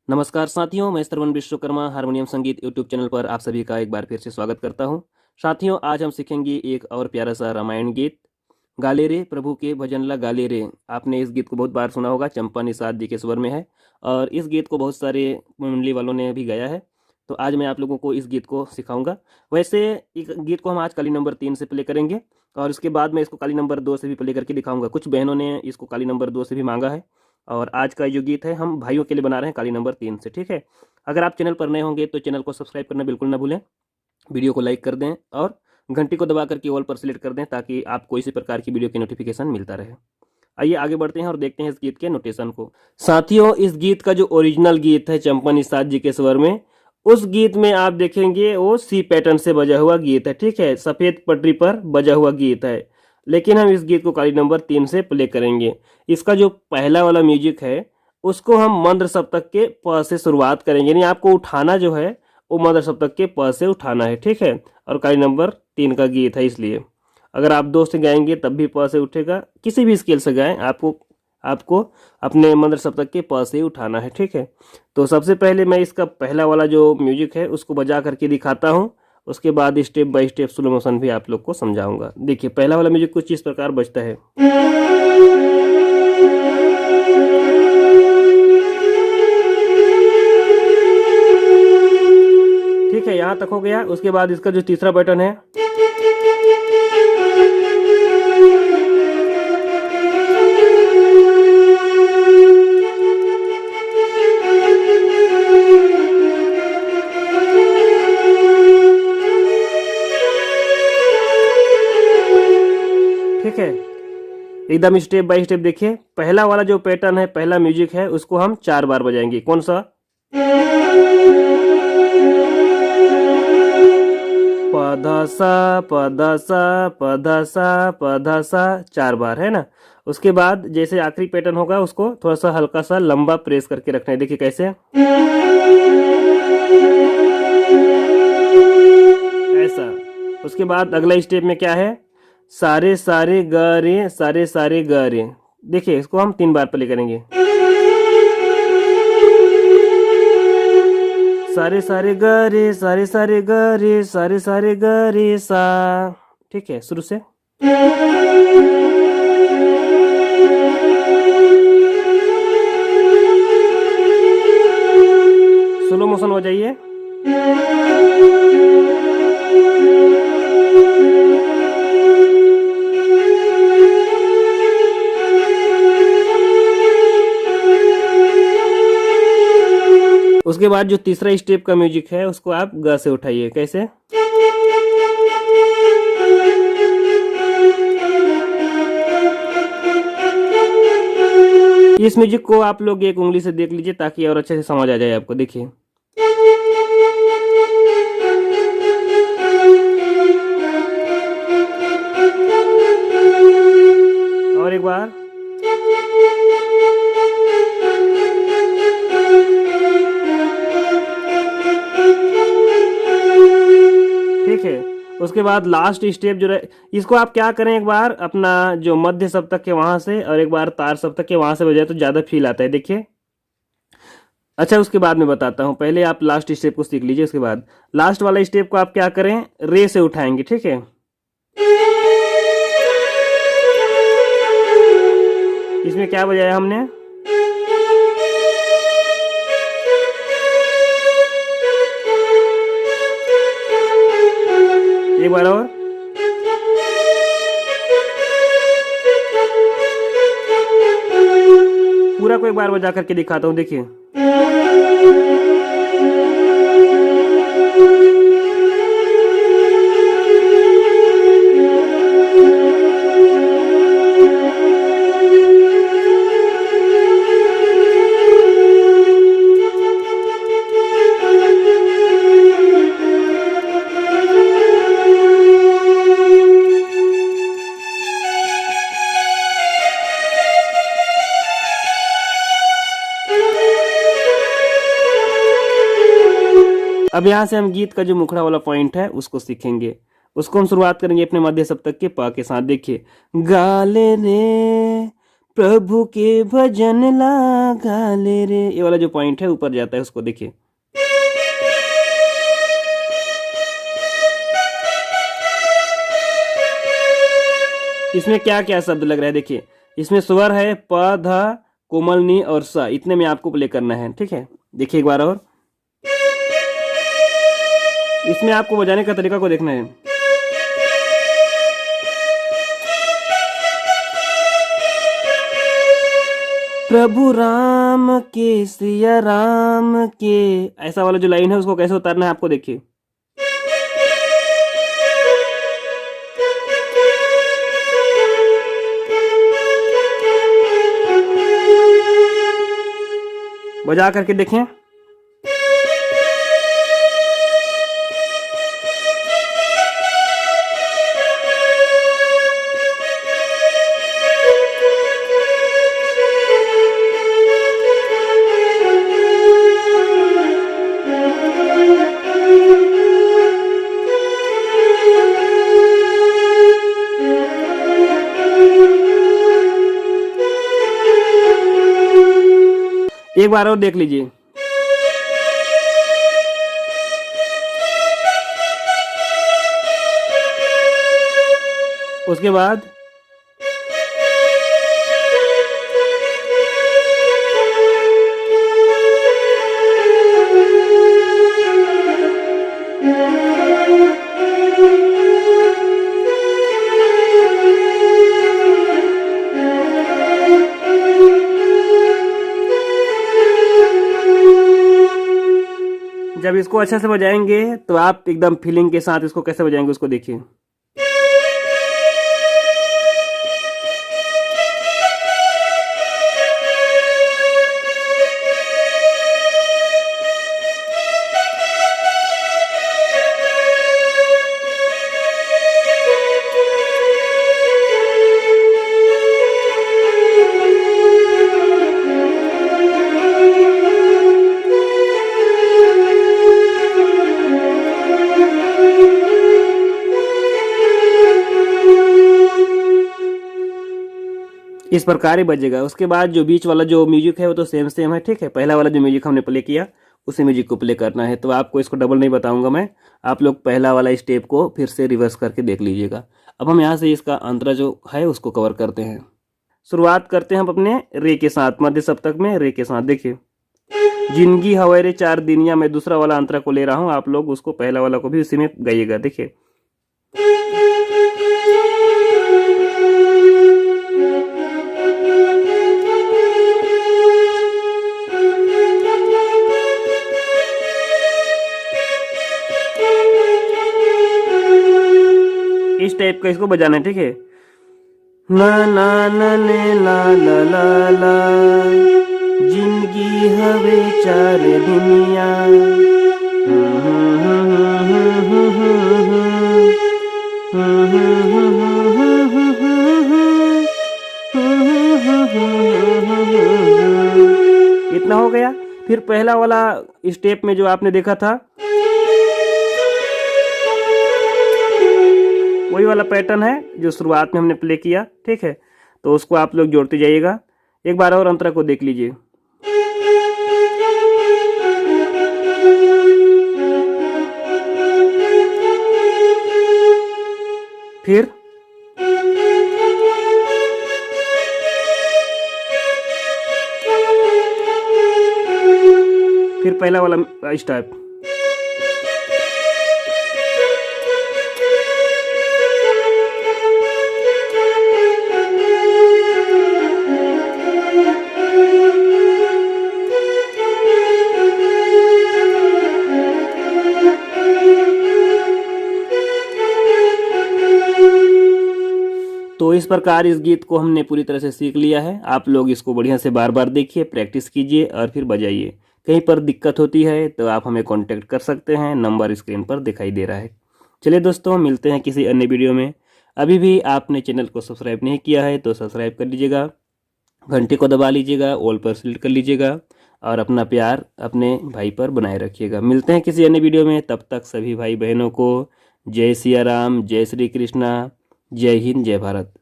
नमस्कार साथियों, मैं श्रवण विश्वकर्मा हारमोनियम संगीत यूट्यूब चैनल पर आप सभी का एक बार फिर से स्वागत करता हूं। साथियों, आज हम सीखेंगे एक और प्यारा सा रामायण गीत, गाले रे प्रभु के भजन ला गाले रे। आपने इस गीत को बहुत बार सुना होगा, चंपा निषाद जी के स्वर में है और इस गीत को बहुत सारे मंडली वालों ने भी गाया है। तो आज मैं आप लोगों को इस गीत को सिखाऊंगा। वैसे इस गीत को हम आज कली नंबर 3 से प्ले करेंगे और उसके बाद मैं इसको कली नंबर 2 से भी प्ले करके दिखाऊंगा। कुछ बहनों ने इसको कली नंबर 2 से भी मांगा है और आज का जो गीत है हम भाइयों के लिए बना रहे हैं कली नंबर 3 से। ठीक है, अगर आप चैनल पर नए होंगे तो चैनल को सब्सक्राइब करना बिल्कुल ना भूलें, वीडियो को लाइक कर दें और घंटी को दबा करके ऑल पर सिलेक्ट कर दें ताकि आपको इसी प्रकार की वीडियो की नोटिफिकेशन मिलता रहे। आइए आगे बढ़ते हैं और देखते हैं इस गीत के नोटेशन को। साथियों, इस गीत का जो ओरिजिनल गीत है चंपा निषाद जी के स्वर में, उस गीत में आप देखेंगे वो सी पैटर्न से बजा हुआ गीत है। ठीक है, सफेद पटरी पर बजा हुआ गीत है, लेकिन हम इस गीत को कली नंबर 3 से प्ले करेंगे। इसका जो पहला वाला म्यूजिक है उसको हम मंद्र सप्तक के प से शुरुआत करेंगे, यानी आपको उठाना जो है वो मंद्र सप्तक के प से उठाना है। ठीक है, और कली नंबर 3 का गीत है, इसलिए अगर आप 2 से गाएंगे तब भी प से उठेगा। किसी भी स्केल से गाएं, आपको अपने मंद्र सप्तक के प से उठाना है। ठीक है, तो सबसे पहले मैं इसका पहला वाला जो म्यूजिक है उसको बजा करके दिखाता हूँ, उसके बाद step by step slow motion भी आप लोग को समझाऊंगा। देखिए, पहला वाला म्यूजिक कुछ इस प्रकार बजता है। ठीक है, यहाँ तक हो गया। उसके बाद इसका जो तीसरा बटन है, ठीक है, एकदम स्टेप बाय स्टेप देखिए। पहला वाला जो पैटर्न है, पहला म्यूजिक है, उसको हम 4 बार बजाएंगे। कौन सा? पधसा पधसा पधसा पधसा, 4 बार है ना। उसके बाद जैसे आखिरी पैटर्न होगा उसको थोड़ा सा हल्का सा लंबा प्रेस करके रखना है। देखिए कैसे, ऐसा। उसके बाद अगला स्टेप में क्या है, सारे सारे ग रे, सारे सारे ग रे। देखिए इसको हम 3 बार प्ले करेंगे। सारे सारे ग रे, सारे सारे ग रे, सारे सारे ग रे सा। ठीक है, शुरू से। स्लो मोशन हो जाइए। उसके बाद जो तीसरा स्टेप का म्यूजिक है उसको आप ग से उठाइए। कैसे? इस म्यूजिक को आप लोग एक उंगली से देख लीजिए ताकि और अच्छे से समझ आ जाए आपको। देखिए, और एक बार। ठीक है, उसके बाद लास्ट स्टेप जो रहे, इसको आप क्या करें, एक बार अपना जो मध्य सप्तक के वहां से और एक बार तार सप्तक के वहां से बजाए तो ज्यादा फील आता है। देखिए, अच्छा उसके बाद मैं बताता हूँ, पहले आप लास्ट स्टेप को सीख लीजिए। उसके बाद लास्ट वाला स्टेप को आप क्या करें, रे से उठाएंगे। ठीक है, इसमें क्या बजाया हमने, एक बार और। पूरा को एक बार बजा करके दिखाता हूँ। देखिए, अब यहाँ से हम गीत का जो मुखड़ा वाला पॉइंट है उसको सीखेंगे। उसको हम शुरुआत करेंगे अपने मध्य सप्तक के प के साथ। देखिए, गाले रे प्रभु के भजन लगा ले रे, ये वाला जो पॉइंट है ऊपर जाता है, उसको देखिए। इसमें क्या क्या शब्द लग रहा है देखिए, इसमें स्वर है प ध कोमल नी और स, इतने में आपको प्ले करना है, ठीक है। देखिए एक बार और, इसमें आपको बजाने का तरीका को देखना है। प्रभु राम के सिया राम के, ऐसा वाला जो लाइन है उसको कैसे उतारना है आपको देखिए। बजा करके देखें। एक बार और देख लीजिए। उसके बाद जब इसको अच्छे से बजाएंगे तो आप एकदम फीलिंग के साथ इसको कैसे बजाएंगे उसको देखिए। इस प्रकार ही बजेगा। उसके बाद जो बीच वाला जो म्यूजिक है वो तो सेम है, ठीक है। पहला वाला जो म्यूजिक हमने प्ले किया उसी म्यूजिक को प्ले करना है, तो आपको इसको डबल नहीं बताऊंगा मैं, आप लोग पहला वाला स्टेप को फिर से रिवर्स करके देख लीजिएगा। अब हम यहाँ से इसका अंतरा जो है उसको कवर करते हैं। शुरुआत करते हैं हम अपने रे के साथ, मध्य सप्तक में रे के साथ। देखिए, जिंदगी हवारे चार दिनिया, मैं दूसरा वाला अंतरा को ले रहा हूँ, आप लोग उसको पहला वाला को भी उसी में गाइएगा। देखिए, इस टाइप का इसको बजाना है, ठीक है। ना ना ना ने ला ला ला ला, जिंदगी हवे चार दुनिया, इतना हो गया। फिर पहला वाला स्टेप में जो आपने देखा था वही वाला पैटर्न है जो शुरुआत में हमने प्ले किया, ठीक है। तो उसको आप लोग जोड़ते जाइएगा। एक बार और अंतरा को देख लीजिए। फिर पहला वाला स्टेप, तो इस प्रकार इस गीत को हमने पूरी तरह से सीख लिया है। आप लोग इसको बढ़िया से बार बार देखिए, प्रैक्टिस कीजिए और फिर बजाइए। कहीं पर दिक्कत होती है तो आप हमें कांटेक्ट कर सकते हैं, नंबर स्क्रीन पर दिखाई दे रहा है। चलिए दोस्तों, मिलते हैं किसी अन्य वीडियो में। अभी भी आपने चैनल को सब्सक्राइब नहीं किया है तो सब्सक्राइब कर लीजिएगा, घंटे को दबा लीजिएगा, ऑल पर सिलेक्ट कर लीजिएगा और अपना प्यार अपने भाई पर बनाए रखिएगा। मिलते हैं किसी अन्य वीडियो में, तब तक सभी भाई बहनों को जय सिया राम, जय श्री कृष्णा, जय हिंद, जय भारत।